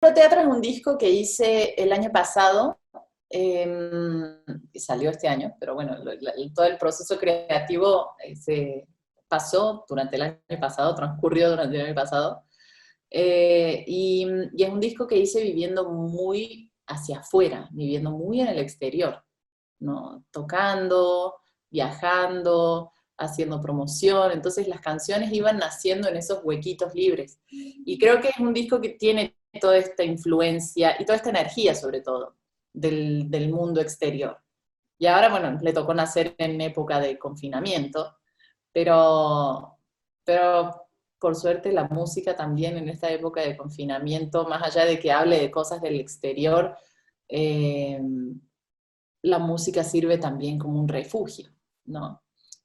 Teatro es un disco que hice el año pasado, salió este año, pero bueno, todo el proceso creativo se pasó durante el año pasado, transcurrió durante el año pasado, y es un disco que hice viviendo muy hacia afuera, viviendo muy en el exterior, ¿no? Tocando, viajando, haciendo promoción, entonces las canciones iban naciendo en esos huequitos libres. Y creo que es un disco que tiene toda esta influencia y toda esta energía, sobre todo, del mundo exterior. Y ahora, bueno, le tocó nacer en época de confinamiento, pero, pero por suerte la música también en esta época de confinamiento, más allá de que hable de cosas del exterior, eh, la música sirve también como un refugio, ¿no?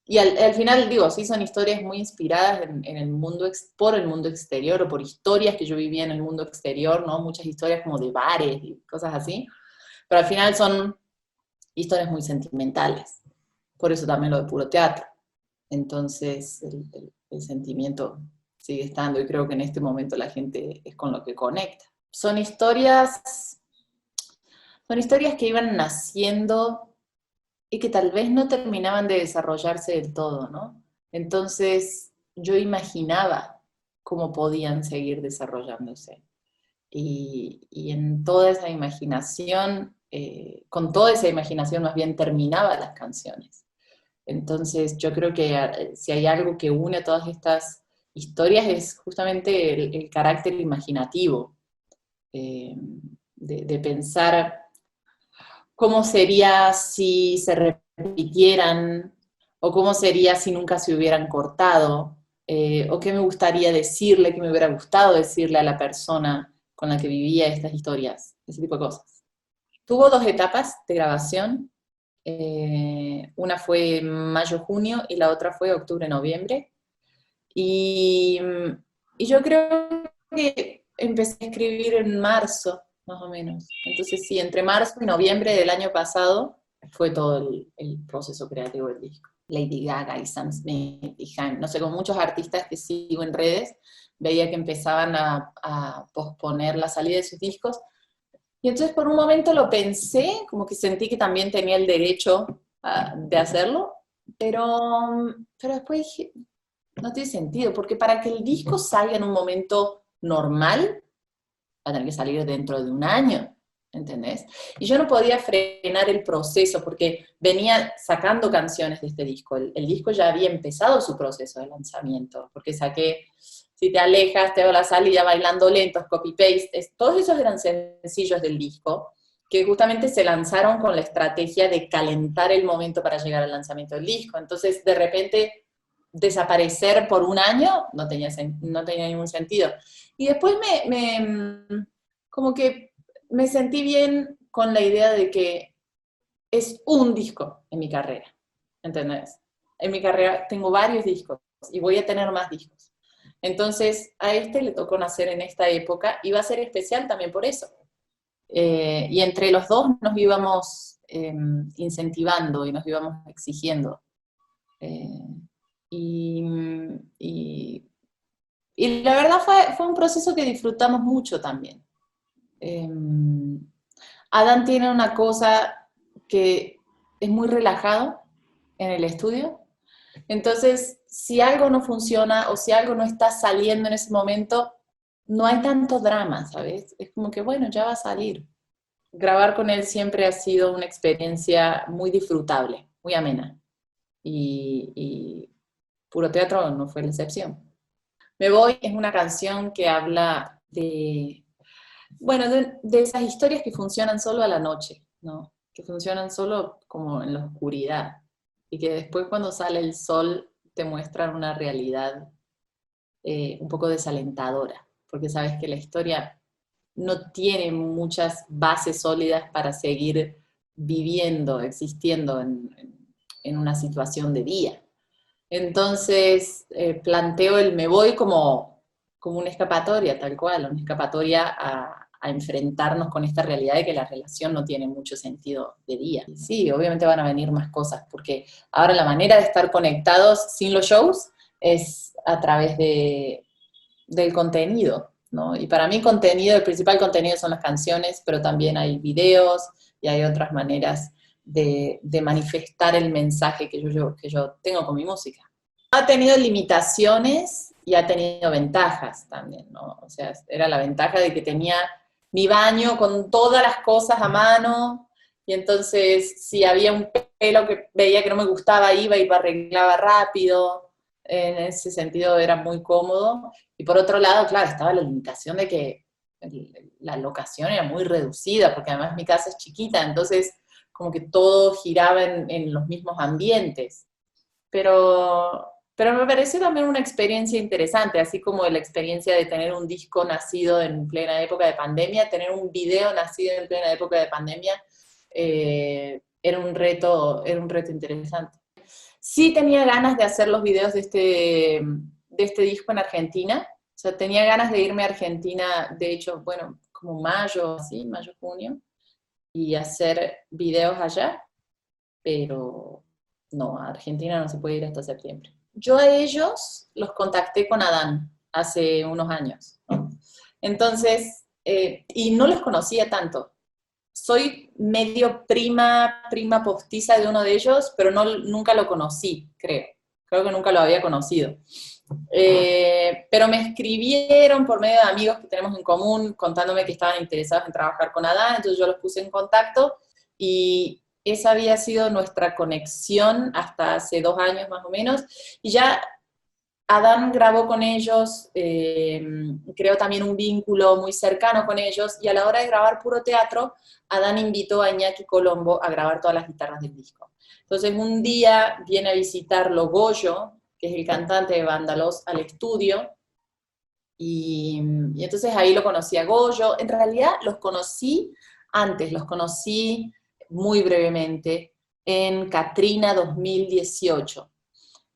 Y al final, digo, sí son historias muy inspiradas en el mundo, por el mundo exterior, o por historias que yo vivía en el mundo exterior, ¿no? Muchas historias como de bares y cosas así, pero al final son historias muy sentimentales. Por eso también lo de puro teatro. Entonces, el sentimiento sigue estando, y creo que en este momento la gente es con lo que conecta. Son historias que iban naciendo y que tal vez no terminaban de desarrollarse del todo, ¿no? Entonces yo imaginaba cómo podían seguir desarrollándose. Y en toda esa imaginación, con toda esa imaginación más bien terminaba las canciones. Entonces yo creo que si hay algo que une a todas estas historias es justamente el carácter imaginativo, eh, de pensar cómo sería si se repitieran, o cómo sería si nunca se hubieran cortado, o qué me gustaría decirle, qué me hubiera gustado decirle a la persona con la que vivía estas historias, ese tipo de cosas. Tuvo dos etapas de grabación, una fue mayo-junio y la otra fue octubre-noviembre, y, y yo creo que empecé a escribir en marzo, más o menos. Entonces sí, entre marzo y noviembre del año pasado fue todo el proceso creativo del disco. Lady Gaga y Sam Smith y Han, no sé, con muchos artistas que sigo en redes, veía que empezaban a posponer la salida de sus discos. Y entonces por un momento lo pensé, como que sentí que también tenía el derecho de hacerlo, pero después dije, no tiene sentido, porque para que el disco salga en un momento normal, va a tener que salir dentro de un año, ¿entendés? Y yo no podía frenar el proceso, porque venía sacando canciones de este disco. El disco ya había empezado su proceso de lanzamiento, porque saqué Si te alejas, te veo la salida, bailando lentos, copy-paste, todos esos eran sencillos del disco, que justamente se lanzaron con la estrategia de calentar el momento para llegar al lanzamiento del disco. Entonces, de repente, desaparecer por un año no tenía ningún sentido. Y después como que me sentí bien con la idea de que es un disco en mi carrera, ¿entendés? En mi carrera tengo varios discos y voy a tener más discos. Entonces, a este le tocó nacer en esta época y va a ser especial también por eso. Y entre los dos nos íbamos incentivando y nos íbamos exigiendo. Eh, y, y, y, la verdad fue un proceso que disfrutamos mucho también. Eh, Adam tiene una cosa que es muy relajado en el estudio. Entonces, si algo no funciona o si algo no está saliendo en ese momento, no hay tanto drama, ¿sabes? Es como que, bueno, ya va a salir. Grabar con él siempre ha sido una experiencia muy disfrutable, muy amena. Y Puro Teatro no fue la excepción. Me Voy es una canción que habla bueno, de esas historias que funcionan solo a la noche, ¿no? Que funcionan solo como en la oscuridad, y que después cuando sale el sol te muestran una realidad un poco desalentadora, porque sabes que la historia no tiene muchas bases sólidas para seguir viviendo, existiendo en una situación de día. Entonces, planteo el Me Voy como una escapatoria, tal cual, una escapatoria a enfrentarnos con esta realidad de que la relación no tiene mucho sentido de día. Y sí, obviamente van a venir más cosas, porque ahora la manera de estar conectados sin los shows es a través del contenido, ¿no? Y para mí el principal contenido son las canciones, pero también hay videos y hay otras maneras de manifestar el mensaje que yo tengo con mi música. Ha tenido limitaciones y ha tenido ventajas también, ¿no? O sea, era la ventaja de que tenía mi baño con todas las cosas a mano, y entonces si había un pelo que veía que no me gustaba, iba y lo arreglaba rápido. En ese sentido era muy cómodo. Y por otro lado, claro, estaba la limitación de que la locación era muy reducida, porque además mi casa es chiquita, entonces como que todo giraba en los mismos ambientes. Pero me pareció también una experiencia interesante, así como la experiencia de tener un disco nacido en plena época de pandemia, tener un video nacido en plena época de pandemia, era un reto interesante. Sí tenía ganas de hacer los videos de este disco en Argentina, o sea, tenía ganas de irme a Argentina, de hecho, bueno, como mayo, así, mayo, junio, y hacer videos allá, pero no, a Argentina no se puede ir hasta septiembre. Yo a ellos los contacté con Adán hace unos años, ¿no? Entonces, y no los conocía tanto. Soy medio prima postiza de uno de ellos, pero no, nunca lo conocí, creo. Creo que nunca lo había conocido. Pero me escribieron por medio de amigos que tenemos en común, contándome que estaban interesados en trabajar con Adán, entonces yo los puse en contacto, y esa había sido nuestra conexión hasta hace 2 años más o menos, y ya Adán grabó con ellos, creó también un vínculo muy cercano con ellos, y a la hora de grabar puro teatro, Adán invitó a Iñaki Colombo a grabar todas las guitarras del disco. Entonces un día viene a visitarlo Goyo, que es el cantante de Vándalos, al estudio, y entonces ahí lo conocí a Goyo. En realidad los conocí antes, los conocí muy brevemente en Catrina 2018.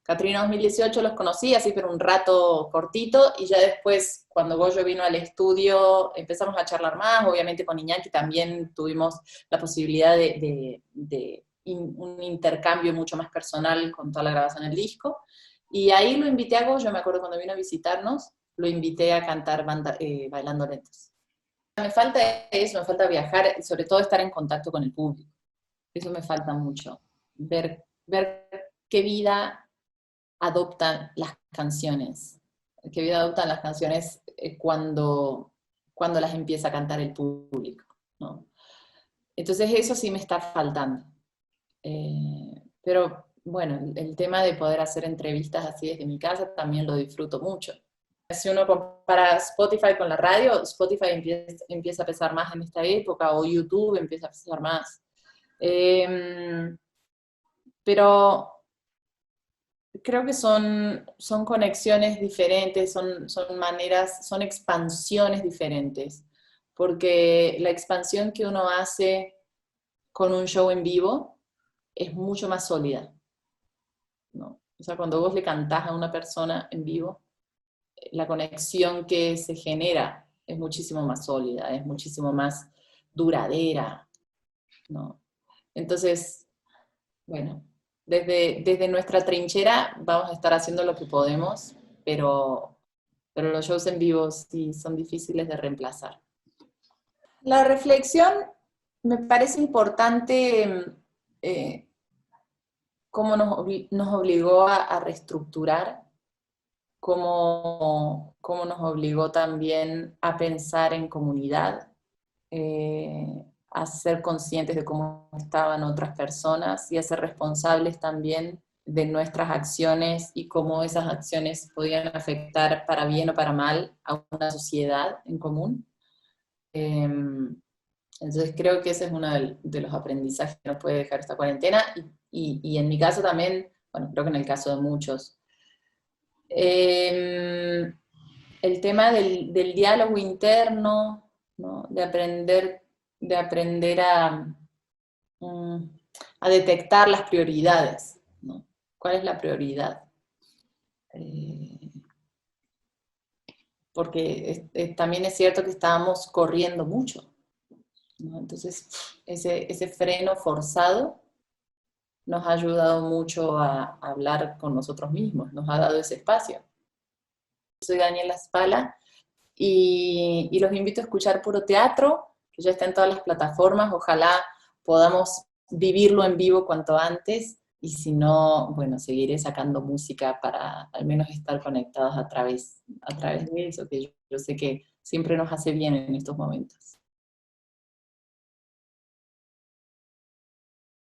Catrina 2018 los conocí así, pero un rato cortito, y ya después, cuando Goyo vino al estudio, empezamos a charlar más. Obviamente con Iñaki también tuvimos la posibilidad de un intercambio mucho más personal con toda la grabación del disco, y ahí lo invité a Goyo, me acuerdo cuando vino a visitarnos, lo invité a cantar Bailando Lentos. Me falta eso, me falta viajar, y sobre todo estar en contacto con el público. Eso me falta mucho, ver qué vida adoptan las canciones, qué vida adoptan las canciones cuando las empieza a cantar el público, ¿no? Entonces eso sí me está faltando. Pero bueno, el tema de poder hacer entrevistas así desde mi casa también lo disfruto mucho. Si uno compara Spotify con la radio, Spotify empieza a pesar más en esta época, o YouTube empieza a pesar más. Pero creo que son conexiones diferentes, son maneras, son expansiones diferentes, porque la expansión que uno hace con un show en vivo es mucho más sólida, ¿no? O sea, cuando vos le cantás a una persona en vivo, la conexión que se genera es muchísimo más sólida, es muchísimo más duradera, ¿no? Entonces, bueno, desde nuestra trinchera vamos a estar haciendo lo que podemos, pero los shows en vivo sí son difíciles de reemplazar. La reflexión me parece importante, cómo nos obligó a reestructurar, cómo nos obligó también a pensar en comunidad, a ser conscientes de cómo estaban otras personas y a ser responsables también de nuestras acciones y cómo esas acciones podían afectar para bien o para mal a una sociedad en común. Entonces creo que ese es uno de los aprendizajes que nos puede dejar esta cuarentena, y en mi caso también, bueno, creo que en el caso de muchos. El tema del diálogo interno, ¿no? De aprender mm, a detectar las prioridades, ¿no? ¿Cuál es la prioridad? Porque también es cierto que estábamos corriendo mucho, ¿no? Entonces, ese freno forzado nos ha ayudado mucho a hablar con nosotros mismos, nos ha dado ese espacio. Soy Daniela Spala, y los invito a escuchar Puro Teatro, que ya está en todas las plataformas, ojalá podamos vivirlo en vivo cuanto antes, y si no, bueno, seguiré sacando música para al menos estar conectados a través de eso, que yo sé que siempre nos hace bien en estos momentos.